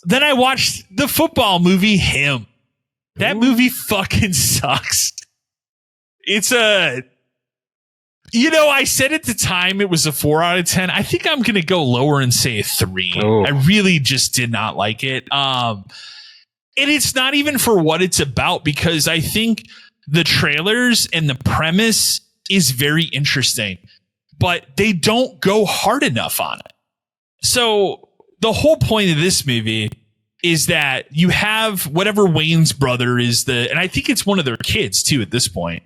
then I watched the football movie Him. That movie fucking sucks. It's I said at the time it was a 4 out of 10. I think I'm going to go lower and say a 3. I really just did not like it. And it's not even for what it's about, because I think the trailers and the premise is very interesting, but they don't go hard enough on it. So the whole point of this movie is that you have whatever Wayne's brother is and I think it's one of their kids too at this point.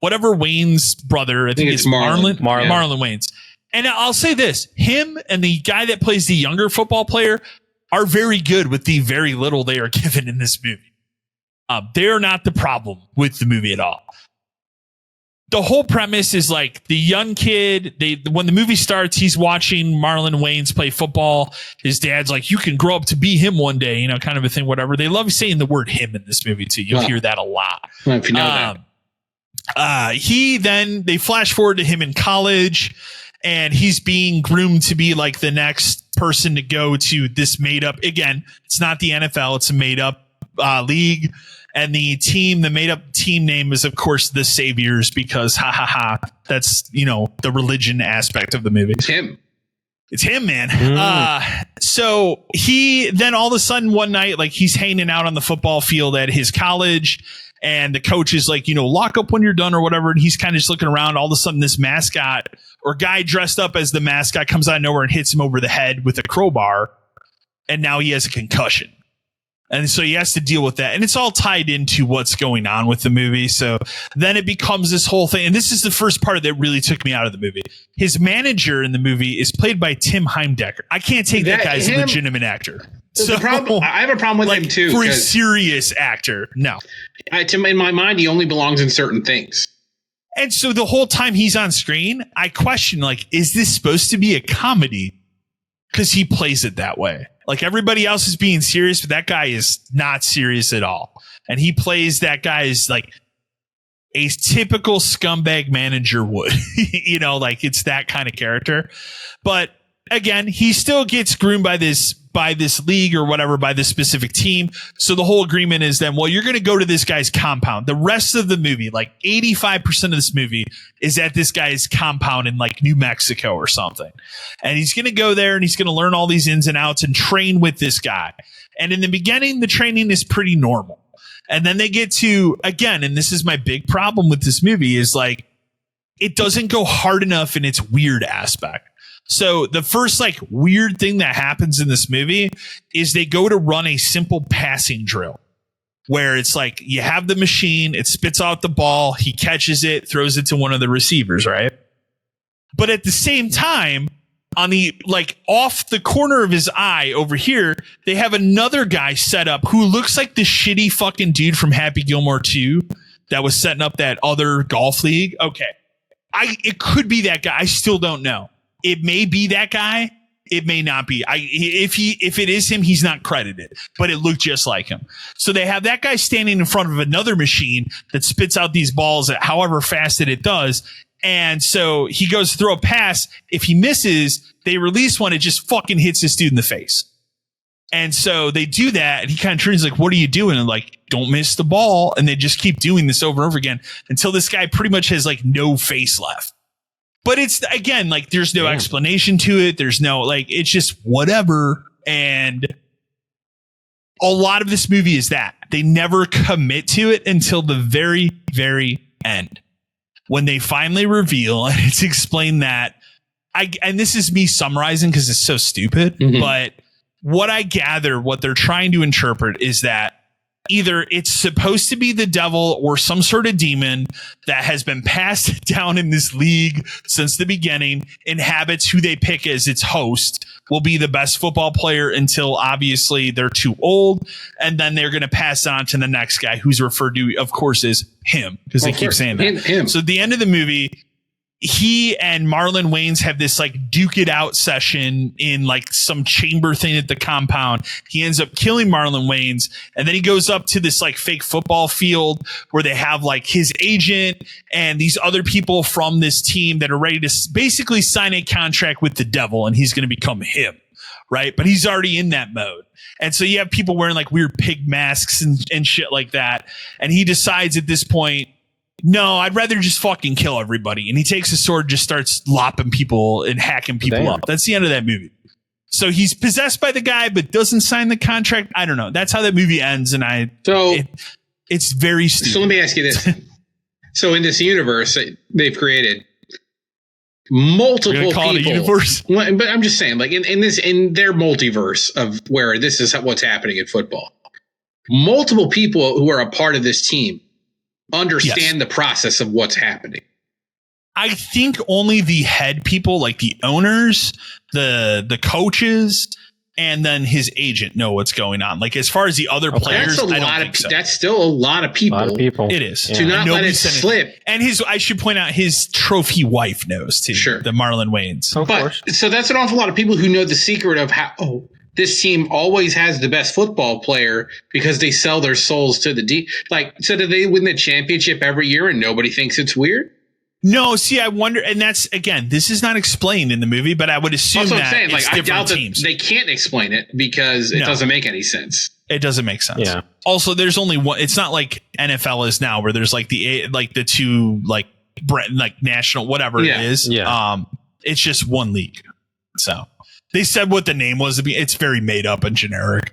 Whatever Wayne's brother, I think it's Marlon Wayans. And I'll say this, him and the guy that plays the younger football player are very good with the very little they are given in this movie. They are not the problem with the movie at all. The whole premise is like the young kid, when the movie starts, he's watching Marlon Wayans play football. His dad's like, you can grow up to be him one day, kind of a thing, whatever. They love saying the word him in this movie too. You'll hear that a lot. Well, if you know that. They flash forward to him in college, and he's being groomed to be like the next person to go to this made up. Again, it's not the NFL. It's a made up league. And the made up team name is, of course, the Saviors, because that's, the religion aspect of the movie. It's him, man. So he then all of a sudden one night, like he's hanging out on the football field at his college, and the coach is like, lock up when you're done or whatever. And he's kind of just looking around. All of a sudden this mascot or guy dressed up as the mascot comes out of nowhere and hits him over the head with a crowbar. And now he has a concussion. And so he has to deal with that. And it's all tied into what's going on with the movie. So then it becomes this whole thing. And this is the first part that really took me out of the movie. His manager in the movie is played by Tim Heimdecker. I can't take that guy's a legitimate actor. So I have a problem with him too. For a serious actor, no. In my mind, he only belongs in certain things. And so the whole time he's on screen, I question, is this supposed to be a comedy? Because he plays it that way. Like everybody else is being serious, but that guy is not serious at all. And he plays that guy as like a typical scumbag manager would, it's that kind of character. But again, he still gets groomed by this league or whatever, by this specific team. So the whole agreement is then, well, you're going to go to this guy's compound. The rest of the movie, like 85% of this movie is at this guy's compound in like New Mexico or something. And he's going to go there and he's going to learn all these ins and outs and train with this guy. And in the beginning, the training is pretty normal. And then they get to, again, and this is my big problem with this movie, is like, it doesn't go hard enough in its weird aspect. So the first weird thing that happens in this movie is they go to run a simple passing drill where it's like you have the machine, it spits out the ball, he catches it, throws it to one of the receivers, right? But at the same time, on the off the corner of his eye over here, they have another guy set up who looks like the shitty fucking dude from Happy Gilmore 2 that was setting up that other golf league. Okay. It could be that guy. I still don't know. It may be that guy. It may not be. If it is him, he's not credited, but it looked just like him. So they have that guy standing in front of another machine that spits out these balls at however fast it does. And so he goes to throw a pass. If he misses, they release one. It just fucking hits this dude in the face. And so they do that. And he kind of turns like, what are you doing? And don't miss the ball. And they just keep doing this over and over again until this guy pretty much has no face left. But it's, again, there's no explanation to it. There's no, it's just whatever. And a lot of this movie is that. They never commit to it until the very, very end. When they finally reveal, and it's explained that, and this is me summarizing because it's so stupid, but what I gather, what they're trying to interpret is that either it's supposed to be the devil or some sort of demon that has been passed down in this league since the beginning, inhabits who they pick as its host, will be the best football player until obviously they're too old. And then they're going to pass on to the next guy, who's referred to, of course, as him, because they keep saying that. Him. So at the end of the movie, he and Marlon Wayans have this duke it out session in some chamber thing at the compound. He ends up killing Marlon Wayans, and then he goes up to this fake football field where they have his agent and these other people from this team that are ready to basically sign a contract with the devil, and he's going to become him. right? But he's already in that mode. And so you have people wearing like weird pig masks and shit like that. And he decides at this point, no, I'd rather just fucking kill everybody. And he takes a sword, just starts lopping people and hacking people up. That's the end of that movie. So he's possessed by the guy, but doesn't sign the contract. I don't know. That's how that movie ends. And it's very stupid. So let me ask you this. So in this universe they've created, multiple people. It a universe? But I'm just saying, like in their multiverse of where this is what's happening in football, multiple people who are a part of this team understand the process of what's happening. I think only the head people, like the owners, the coaches, and then his agent know what's going on. Like as far as the other players, I don't think so. That's still a lot of people. It is. To not let it slip. And I should point out, his trophy wife knows too. Sure. The Marlon Wayans. Of course. So that's an awful lot of people who know the secret of how this team always has the best football player because they sell their souls to the D. Like, so do they win the championship every year and nobody thinks it's weird? No, see, I wonder, and that's, again, this is not explained in the movie, but I would assume that I'm saying. It's different I doubt teams. That they can't explain it because it doesn't make any sense. It doesn't make sense. Yeah. Also, there's only one. It's not like NFL is now, where there's like the two like national whatever it is. Yeah. It's just one league. So they said what the name was. It's very made up and generic.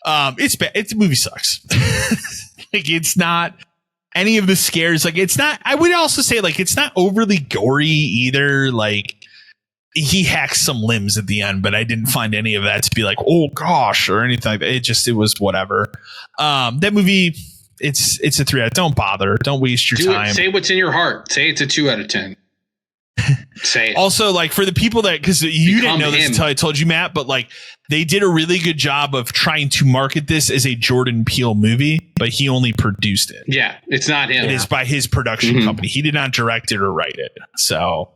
It's bad. The movie sucks. Like it's not. Any of the scares, like it's not. I would also say like it's not overly gory either. Like he hacks some limbs at the end, but I didn't find any of that to be like, oh gosh, or anything like that. It was whatever. That movie, it's a 3 out. Don't bother. Don't waste your time. Say what's in your heart. Say it's a 2 out of 10. Say it. Also, like for the people that, because you didn't know this until I told you, Matt, but like they did a really good job of trying to market this as a Jordan Peele movie, but he only produced it. Yeah, it's not him. It is by his production company. He did not direct it or write it. So